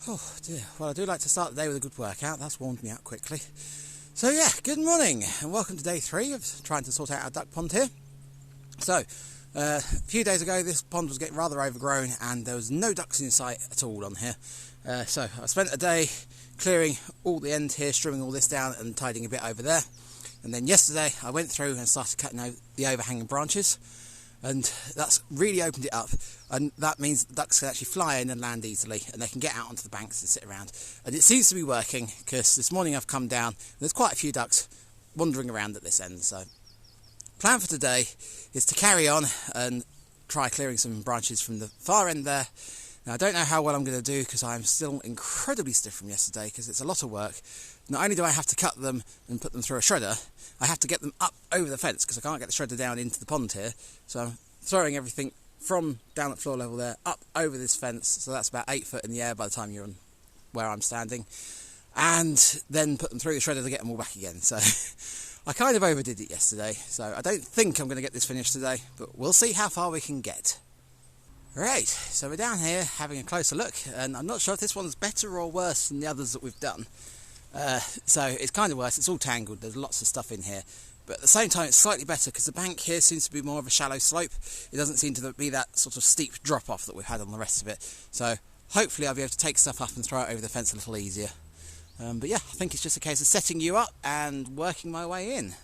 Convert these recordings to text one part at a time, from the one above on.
Oh dear, well I do like to start the day with a good workout, that's warmed me up quickly. So yeah, good morning and welcome to day 3 of trying to sort out our duck pond here. So, a few days ago this pond was getting rather overgrown and there was no ducks in sight at all on here. So I spent a day clearing all the end here, trimming all this down and tidying a bit over there. And then yesterday I went through and started cutting the overhanging branches. And that's really opened it up, and that means the ducks can actually fly in and land easily, and they can get out onto the banks and sit around. And it seems to be working, because this morning I've come down and there's quite a few ducks wandering around at this end. So plan for today is to carry on and try clearing some branches from the far end there. Now I don't know how well I'm going to do because I'm still incredibly stiff from yesterday, because it's a lot of work. Not only do I have to cut them and put them through a shredder, I have to get them up over the fence because I can't get the shredder down into the pond here. So I'm throwing everything from down at floor level there up over this fence. So that's about 8 foot in the air by the time you're on where I'm standing. And then put them through the shredder to get them all back again. So I kind of overdid it yesterday. So I don't think I'm going to get this finished today, but we'll see how far we can get. Right, so we're down here having a closer look, and I'm not sure if this one's better or worse than the others that we've done. So it's kind of worse, it's all tangled, there's lots of stuff in here. But at the same time it's slightly better because the bank here seems to be more of a shallow slope. It doesn't seem to be that sort of steep drop off that we've had on the rest of it. So hopefully I'll be able to take stuff up and throw it over the fence a little easier. But yeah, I think it's just a case of setting you up and working my way in.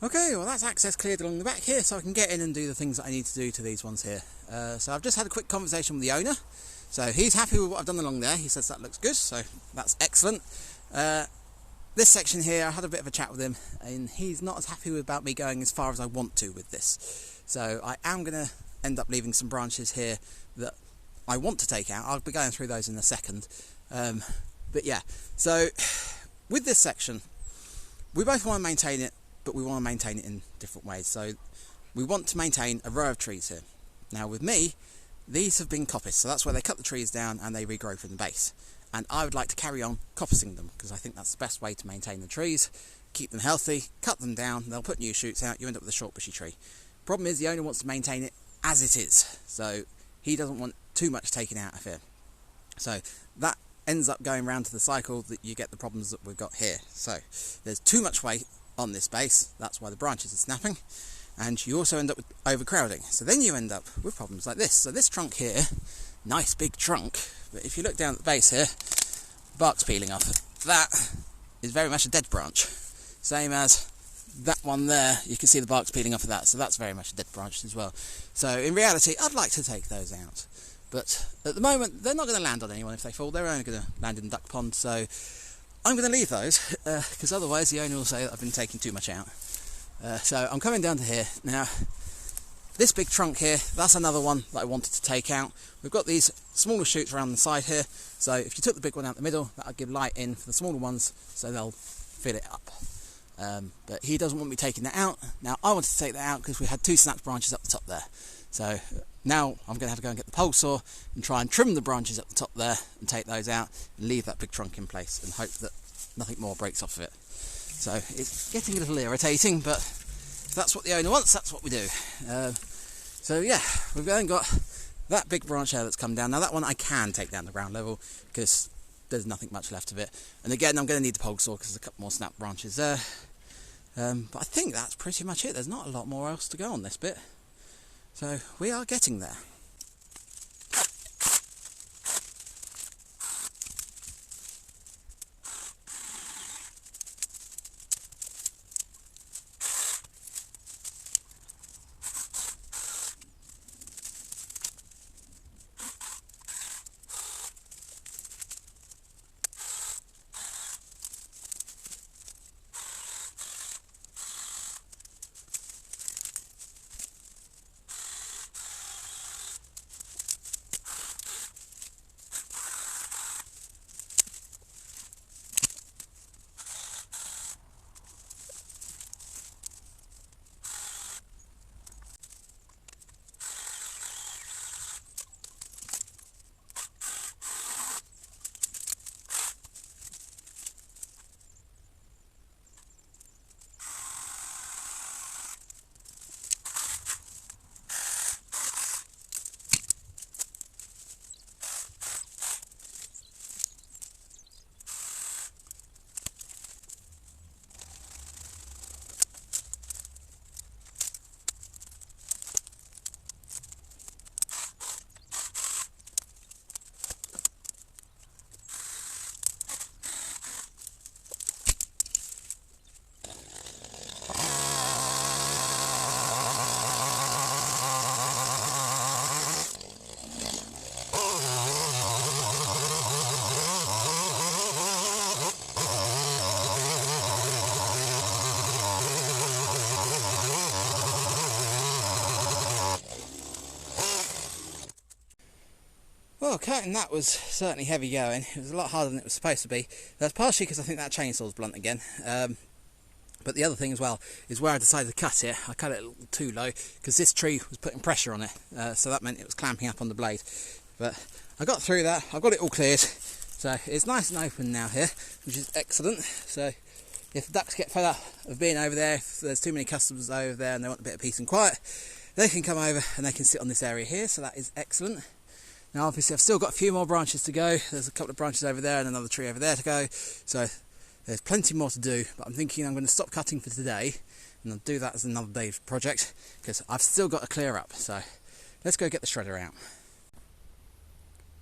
Okay, well that's access cleared along the back here, so I can get in and do the things that I need to do to these ones here. So I've just had a quick conversation with the owner. So he's happy with what I've done along there. He says that looks good, so that's excellent. This section here, I had a bit of a chat with him, and he's not as happy about me going as far as I want to with this. So I am going to end up leaving some branches here that I want to take out. I'll be going through those in a second. But yeah, so with this section, we both want to maintain it, but we want to maintain it in different ways. So we want to maintain a row of trees here. Now with me, these have been coppice, so that's where they cut the trees down and they regrow from the base. and I would like to carry on coppicing them because I think that's the best way to maintain the trees, keep them healthy, cut them down, they'll put new shoots out, you end up with a short bushy tree. Problem is the owner wants to maintain it as it is, so he doesn't want too much taken out of it. So that ends up going round to the cycle that you get the problems that we've got here. So there's too much weight on this base, that's why the branches are snapping, and you also end up with overcrowding. So then you end up with problems like this. So this trunk here, nice big trunk, but if you look down at the base here, bark's peeling off. That is very much a dead branch. Same as that one there, you can see the bark's peeling off of that, so that's very much a dead branch as well. So in reality, I'd like to take those out. But at the moment, they're not going to land on anyone if they fall. They're only going to land in the duck pond, so I'm going to leave those, because otherwise the owner will say that I've been taking too much out. So I'm coming down to here. Now, this big trunk here, that's another one that I wanted to take out. We've got these smaller shoots around the side here, so if you took the big one out the middle, that'll give light in for the smaller ones, so they'll fill it up. But he doesn't want me taking that out. Now, I wanted to take that out because we had two snapped branches up the top there. So now I'm going to have to go and get the pole saw and try and trim the branches up the top there and take those out and leave that big trunk in place and hope that nothing more breaks off of it. So it's getting a little irritating, but if that's what the owner wants, that's what we do. So yeah, we've then got that big branch there that's come down. Now that one I can take down to ground level because there's nothing much left of it. And again, I'm going to need the pole saw because there's a couple more snap branches there. But I think that's pretty much it. There's not a lot more else to go on this bit. So we are getting there. Well, cutting that was certainly heavy going. It was a lot harder than it was supposed to be. That's partially because I think that chainsaw's blunt again. But the other thing as well is where I decided to cut it. I cut it a little too low because this tree was putting pressure on it. So that meant it was clamping up on the blade. But I got through that. I've got it all cleared. So it's nice and open now here, which is excellent. So if the ducks get fed up of being over there, if there's too many customers over there and they want a bit of peace and quiet, they can come over and they can sit on this area here. So that is excellent. Now obviously I've still got a few more branches to go. There's a couple of branches over there and another tree over there to go. So there's plenty more to do, but I'm thinking I'm going to stop cutting for today and I'll do that as another day's project because I've still got to clear up. So let's go get the shredder out.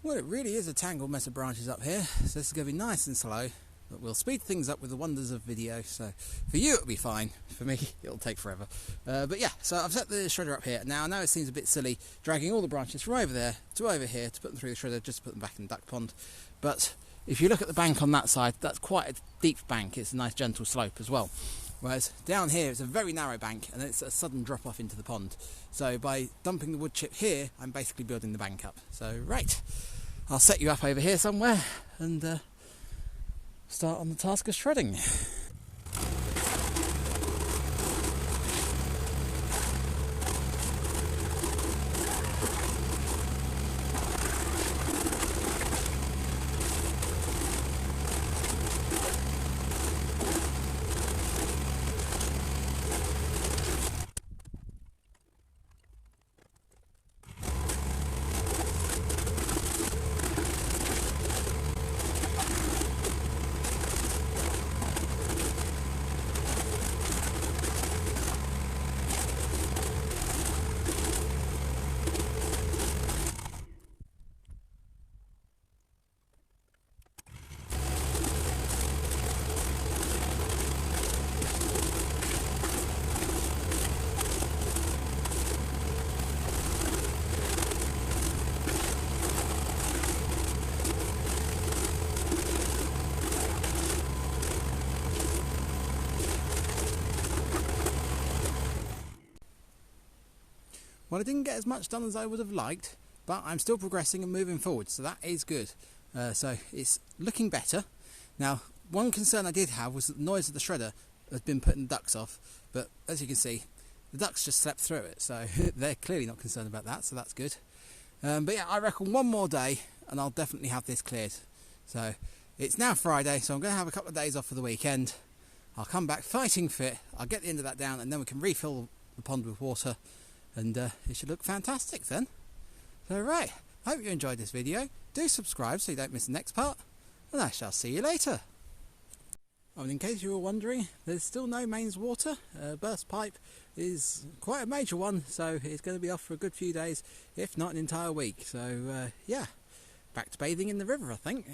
Well, it really is a tangled mess of branches up here, so this is going to be nice and slow, but we'll speed things up with the wonders of video. So for you it'll be fine, for me it'll take forever. But yeah, so I've set the shredder up here. Now I know it seems a bit silly dragging all the branches from over there to over here to put them through the shredder just to put them back in the duck pond, but if you look at the bank on that side, that's quite a deep bank. It's a nice gentle slope as well, whereas down here it's a very narrow bank and it's a sudden drop off into the pond. So by dumping the wood chip here, I'm basically building the bank up. So right, I'll set you up over here somewhere and start on the task of shredding. Well, I didn't get as much done as I would have liked, but I'm still progressing and moving forward, so that is good. So it's looking better. Now, one concern I did have was that the noise of the shredder had been putting the ducks off, but as you can see, the ducks just slept through it, so they're clearly not concerned about that, so that's good. But yeah, I reckon one more day and I'll definitely have this cleared. So it's now Friday, so I'm going to have a couple of days off for the weekend. I'll come back fighting fit, I'll get the end of that down, and then we can refill the pond with water, and it should look fantastic then. So right, hope you enjoyed this video. Do subscribe so you don't miss the next part, and I shall see you later. Oh, and in case you were wondering, there's still no mains water. Burst pipe is quite a major one, so it's going to be off for a good few days, if not an entire week. So yeah, back to bathing in the river, I think.